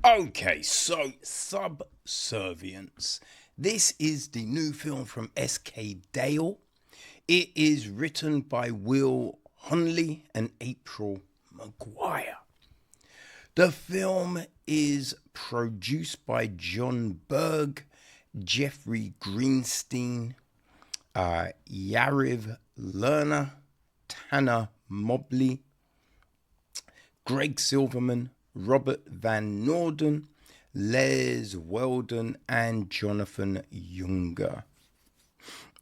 Okay, so Subservience. This is the new film from S.K. Dale. It is written by Will Honley and April Maguire. The film is produced by John Berg, Jeffrey Greenstein, Yariv Lerner, Tanner Mobley, Greg Silverman, Robert Van Norden, Les Weldon, and Jonathan Younger.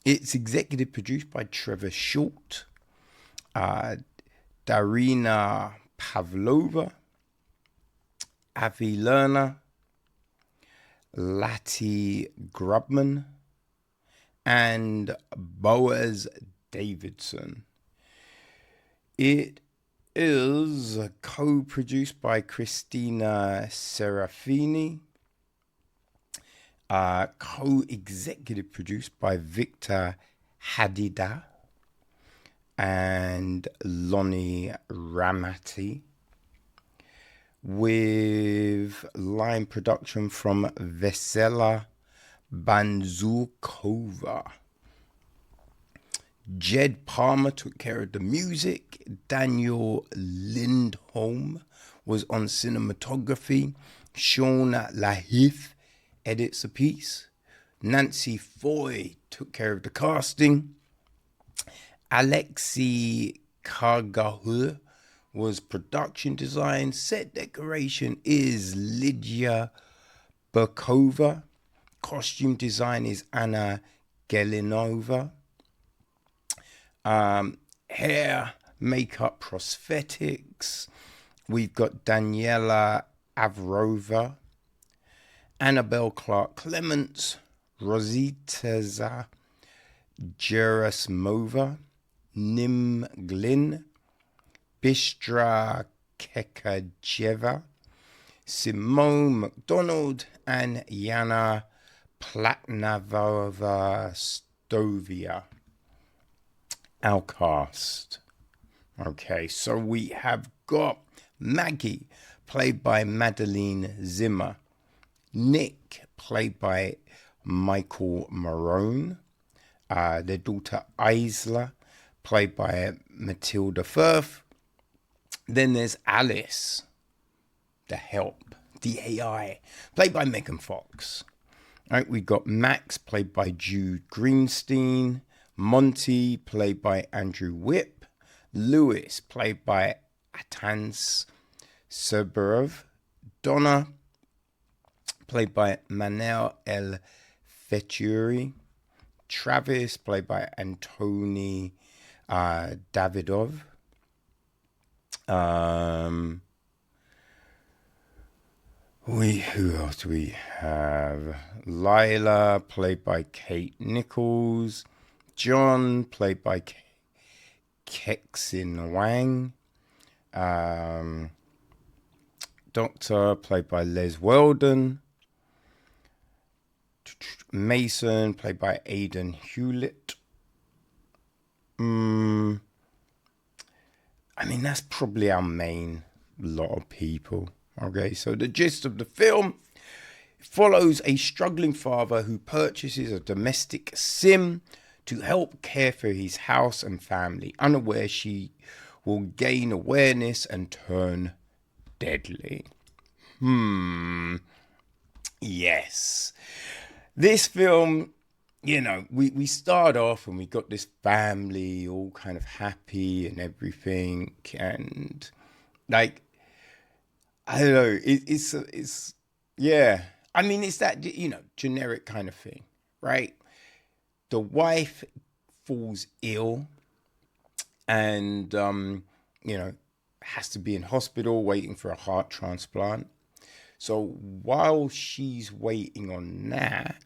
It's executive produced by Trevor Short, Darina Pavlova, Avi Lerner, Lati Grubman, and Boaz Davidson. It is co-produced by Christina Serafini, co-executive produced by Victor Hadida and Lonnie Ramati, with line production from Vesela Banzukova. Jed Palmer took care of the music. Daniel Lindholm was on cinematography. Sean Lahith edits a piece. Nancy Foy took care of the casting. Alexei Kargahur was production design. Set decoration is Lydia Burkova. Costume design is Anna Gelinova. Hair, makeup, prosthetics. We've got Daniela Avrova, Annabelle Clark Clements, Rosita Gerasmova, Nim Glynn, Bistra Kekajeva, Simone McDonald, and Yana Platnavova Stovia. Our cast. Okay, so we have got Maggie, played by Madeline Zima. Nick, played by Michele Morrone. Their daughter Isla, played by Matilda Firth. Then there's Alice, the help, the AI, played by Megan Fox. All right, we've got Max, played by Jude Greenstein. Monty, played by Andrew Whipp. Lewis, played by Atans Suburov. Donna, played by Manel El-Feitury. Travis, played by Antony Davidov. Who else do we have? Lila, played by Kate Nichols. John, played by Kexin Wang. Doctor, played by Les Weldon. Mason, played by Aidan Hewlett. I mean, that's probably our main lot of people. Okay, so the gist of the film follows a struggling father who purchases a domestic sim to help care for his house and family, unaware she will gain awareness and turn deadly. Yes. This film, you know, we start off and we got this family all kind of happy and everything. And like, I don't know, it's yeah. I mean, it's that, you know, generic kind of thing, right? The wife falls ill and, you know, has to be in hospital waiting for a heart transplant. So while she's waiting on that,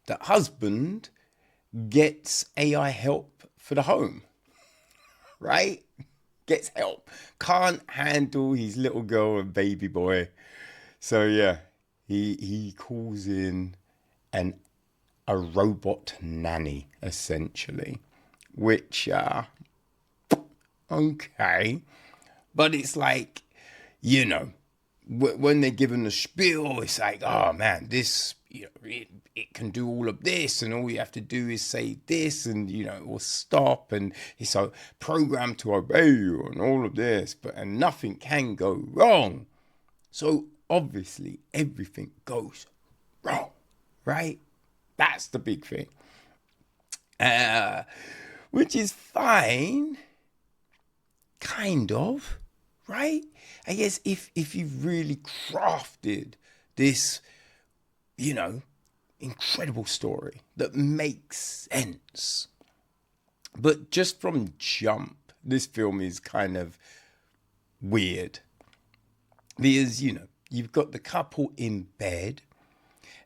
the husband gets AI help for the home, right? Gets help. Can't handle his little girl and baby boy. So yeah, he calls in a robot nanny, essentially, which, okay. But it's like, you know, when they're given the spiel, it's like, oh man, this, it can do all of this, and all you have to do is say this, and it will stop, and it's so programmed to obey you, and all of this, and nothing can go wrong. So obviously everything goes wrong, right? That's the big thing, which is fine, kind of, right? I guess if you've really crafted this, incredible story that makes sense. But just from jump, this film is kind of weird. Because, you've got the couple in bed,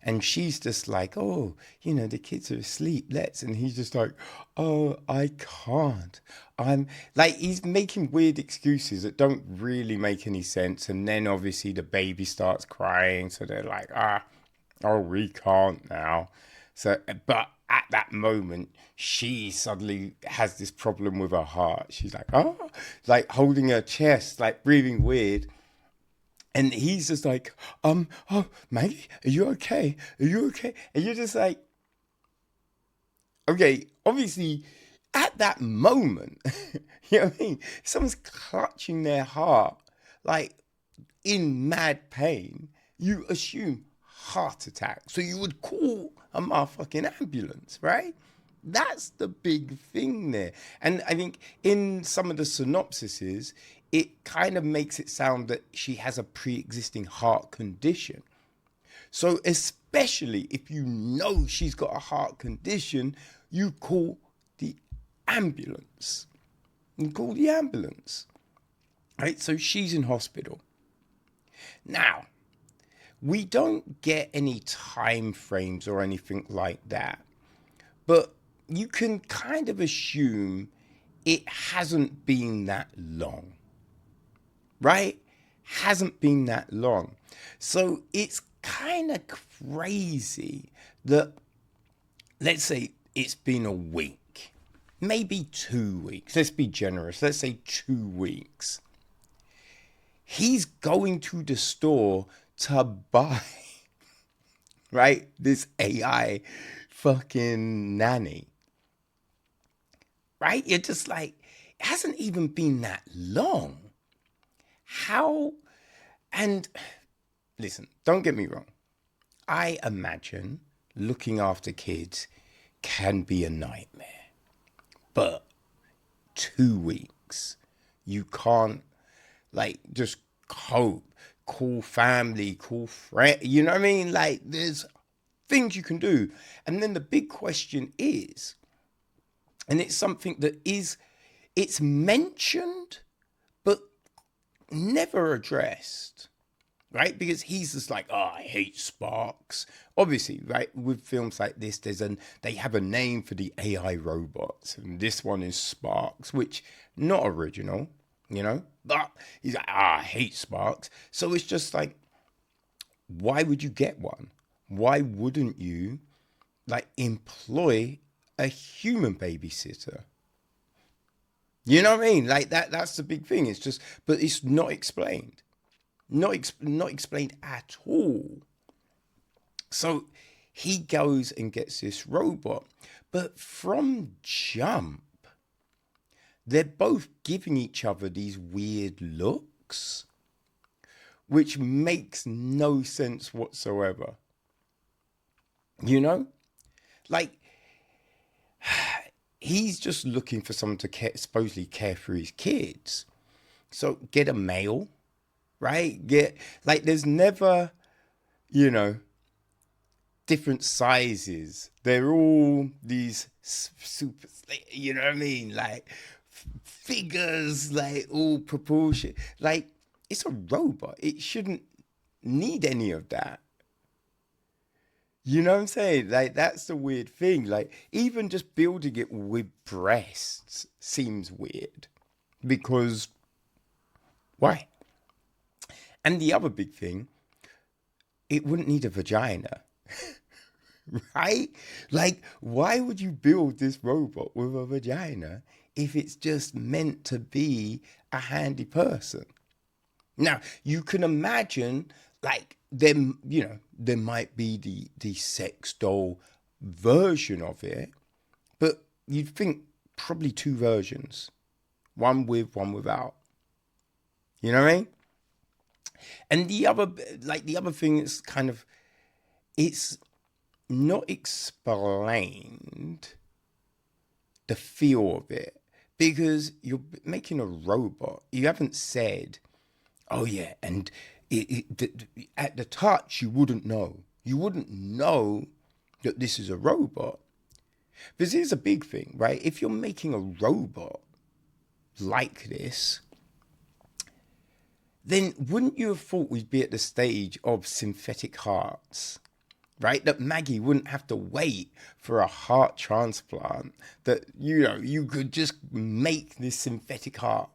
and she's just like, oh, the kids are asleep, and he's just like, oh, I can't. I'm like, he's making weird excuses that don't really make any sense. And then obviously the baby starts crying. So they're like, oh, we can't now. So, but at that moment, she suddenly has this problem with her heart. She's like, oh, like holding her chest, like breathing weird. And he's just like, oh, Maggie, are you okay? Are you okay? And you're just like, okay, obviously, at that moment, you know what I mean? Someone's clutching their heart, like in mad pain. You assume heart attack. So you would call a motherfucking ambulance, right? That's the big thing there. And I think in some of the synopsises, it kind of makes it sound that she has a pre-existing heart condition. So especially if you know she's got a heart condition, you call the ambulance. Right? So she's in hospital. Now, we don't get any time frames or anything like that. But you can kind of assume it hasn't been that long. Right? Hasn't been that long. So it's kind of crazy that, let's say it's been a week, maybe 2 weeks. Let's be generous. Let's say 2 weeks. He's going to the store to buy, right, this AI fucking nanny. Right? You're just like, it hasn't even been that long. How? And listen, don't get me wrong. I imagine looking after kids can be a nightmare. But 2 weeks, you can't like just cope, call family, call friends. You know what I mean? Like there's things you can do. And then the big question is, and it's something that it's mentioned, but never addressed, right? Because he's just like, oh, I hate sparks. Obviously, right, with films like this, they have a name for the AI robots, and this one is Sparks, which not original, but he's like, I hate sparks. So it's just like, why would you get one? Why wouldn't you like employ a human babysitter? You know what I mean? Like that's the big thing. It's just, but it's not explained. Not explained at all. So he goes and gets this robot. But from jump, they're both giving each other these weird looks, which makes no sense whatsoever. Like, he's just looking for someone to supposedly care for his kids. So get a male, right? There's never, different sizes. They're all these super, you know what I mean? Like figures, like all proportion. Like it's a robot. It shouldn't need any of that. You know what I'm saying? Like, that's the weird thing. Like, even just building it with breasts seems weird. Because, why? And the other big thing, it wouldn't need a vagina. Right? Like, why would you build this robot with a vagina if it's just meant to be a handy person? Now, you can imagine, like, them, there might be the sex doll version of it, but you'd think probably two versions, one with, one without. You know what I mean? And the other thing is kind of, it's not explained, the feel of it, because you're making a robot. You haven't said, oh yeah, and at the touch, you wouldn't know. You wouldn't know that this is a robot. Because here's a big thing, right? If you're making a robot like this, then wouldn't you have thought we'd be at the stage of synthetic hearts, right? That Maggie wouldn't have to wait for a heart transplant, that, you could just make this synthetic heart.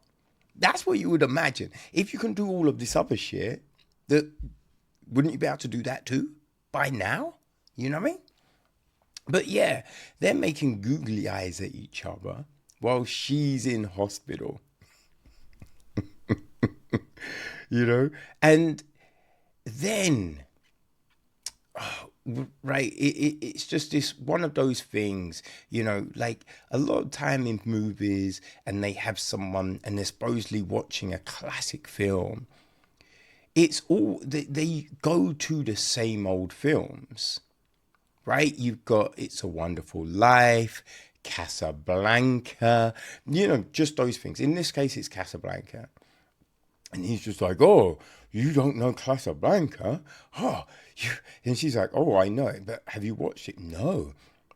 That's what you would imagine. If you can do all of this other shit, wouldn't you be able to do that too by now? You know what I mean? But yeah, they're making googly eyes at each other while she's in hospital. And then, right, it's just this one of those things, like a lot of time in movies, and they have someone and they're supposedly watching a classic film. It's all, they go to the same old films, right? You've got It's a Wonderful Life, Casablanca, just those things. In this case, it's Casablanca. And he's just like, oh, you don't know Casablanca? Oh, and she's like, oh, I know it, but have you watched it? No.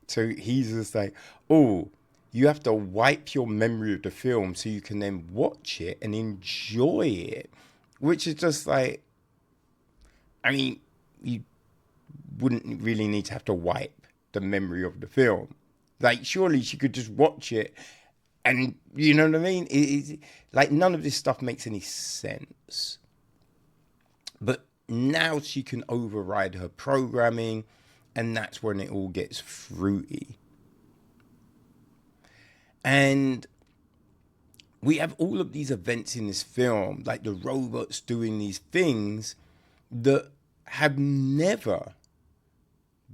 So he's just like, oh, you have to wipe your memory of the film so you can then watch it and enjoy it, which is just like, I mean, you wouldn't really need to have to wipe the memory of the film. Like, surely she could just watch it. And you know what I mean? It's like, none of this stuff makes any sense. But now she can override her programming, and that's when it all gets fruity. And we have all of these events in this film, like the robots doing these things that have never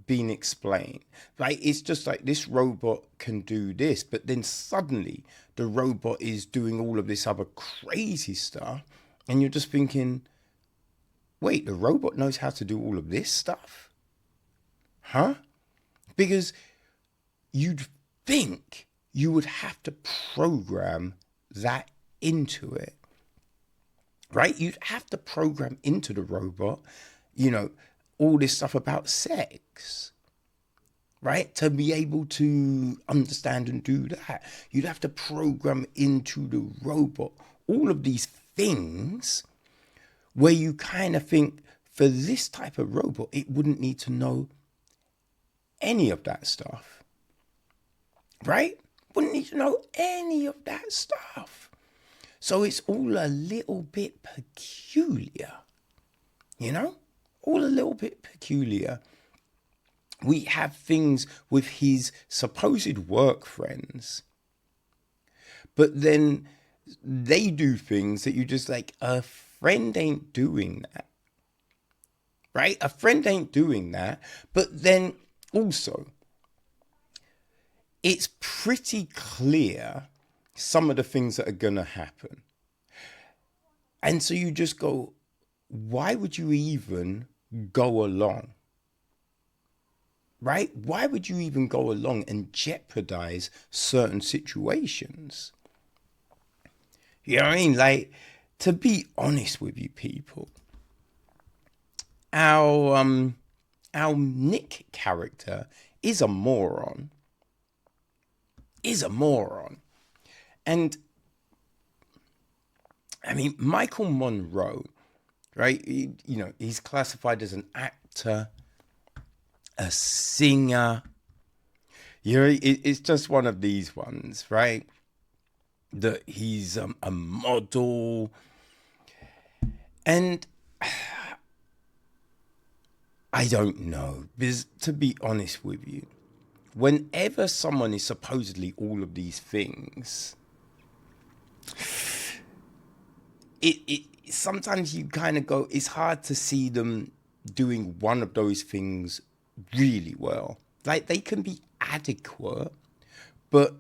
been explained. Like, it's just like, this robot can do this, but then suddenly the robot is doing all of this other crazy stuff, and you're just thinking, wait, the robot knows how to do all of this stuff? Huh? Because you'd think you would have to program that into it, right? You'd have to program into the robot, all this stuff about sex, right? To be able to understand and do that, you'd have to program into the robot all of these things where you kind of think, for this type of robot, it wouldn't need to know any of that stuff, right? Wouldn't need to know any of that stuff. So it's all a little bit peculiar, all a little bit peculiar. We have things with his supposed work friends, but then they do things that you just like, a friend ain't doing that, right? A friend ain't doing that. But then also, it's pretty clear some of the things that are going to happen. And so you just go, why would you even go along? Right? Why would you even go along and jeopardize certain situations? You know what I mean? Like, to be honest with you people, our Nick character is a moron. And I mean, Michael Monroe, right? He's classified as an actor, a singer. It's just one of these ones, right? That he's a model. And I don't know, because to be honest with you, whenever someone is supposedly all of these things, sometimes you kind of go, it's hard to see them doing one of those things really well. Like they can be adequate, but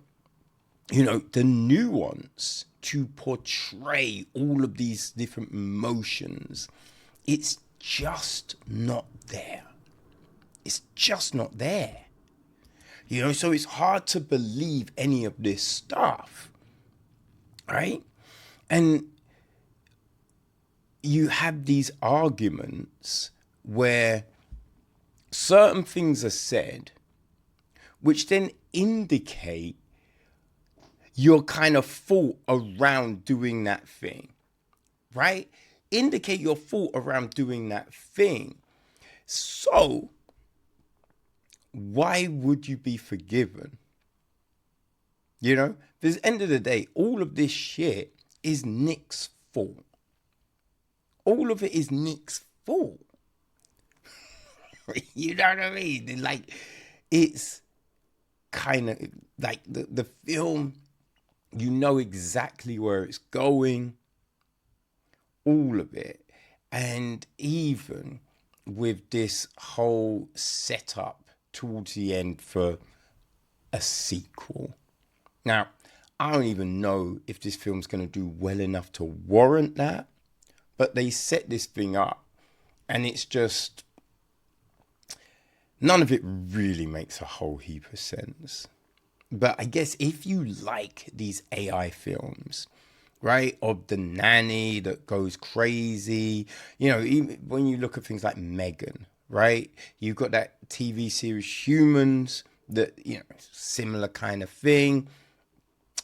the nuance to portray all of these different emotions, it's just not there. It's just not there. So it's hard to believe any of this stuff, right? And you have these arguments where certain things are said, which then indicate your kind of thought around doing that thing, right? Indicate your thought around doing that thing. So why would you be forgiven? Because at the end of the day, all of this shit is Nick's fault. All of it is Nick's fault. You know what I mean? Like, it's kind of like the film, exactly where it's going, all of it. And even with this whole setup towards the end for a sequel. Now, I don't even know if this film's going to do well enough to warrant that, but they set this thing up, and it's just, none of it really makes a whole heap of sense. But I guess if you like these AI films, right, of the nanny that goes crazy, even when you look at things like Megan, right, you've got that TV series Humans that, similar kind of thing.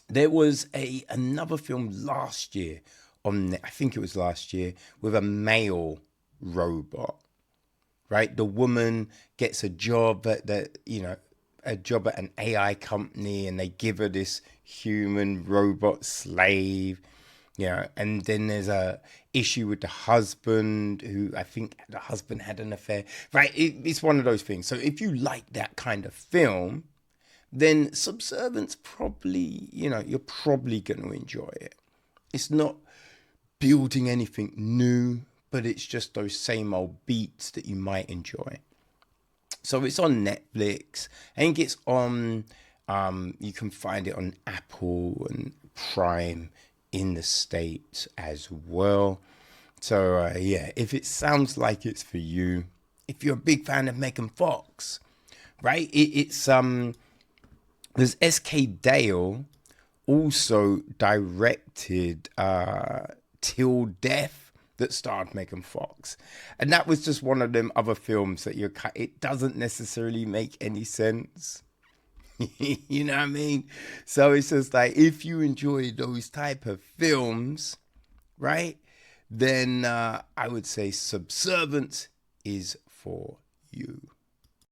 There was another film last year I think it was last year, with a male robot, right? The woman gets a job at an AI company, and they give her this human robot slave, and then there's a issue with the husband, who I think the husband had an affair, right? It's one of those things. So if you like that kind of film, then Subservience probably, you're probably going to enjoy it. It's not building anything new, but it's just those same old beats that you might enjoy. So it's on Netflix. I think it's on, you can find it on Apple and Prime in the States as well. So if it sounds like it's for you, if you're a big fan of Megan Fox, right? There's S.K. Dale also directed Till Death that starred Megan Fox, and that was just one of them other films that it doesn't necessarily make any sense. You know what I mean? So it's just like, if you enjoy those type of films, right, then I would say Subservience is for you.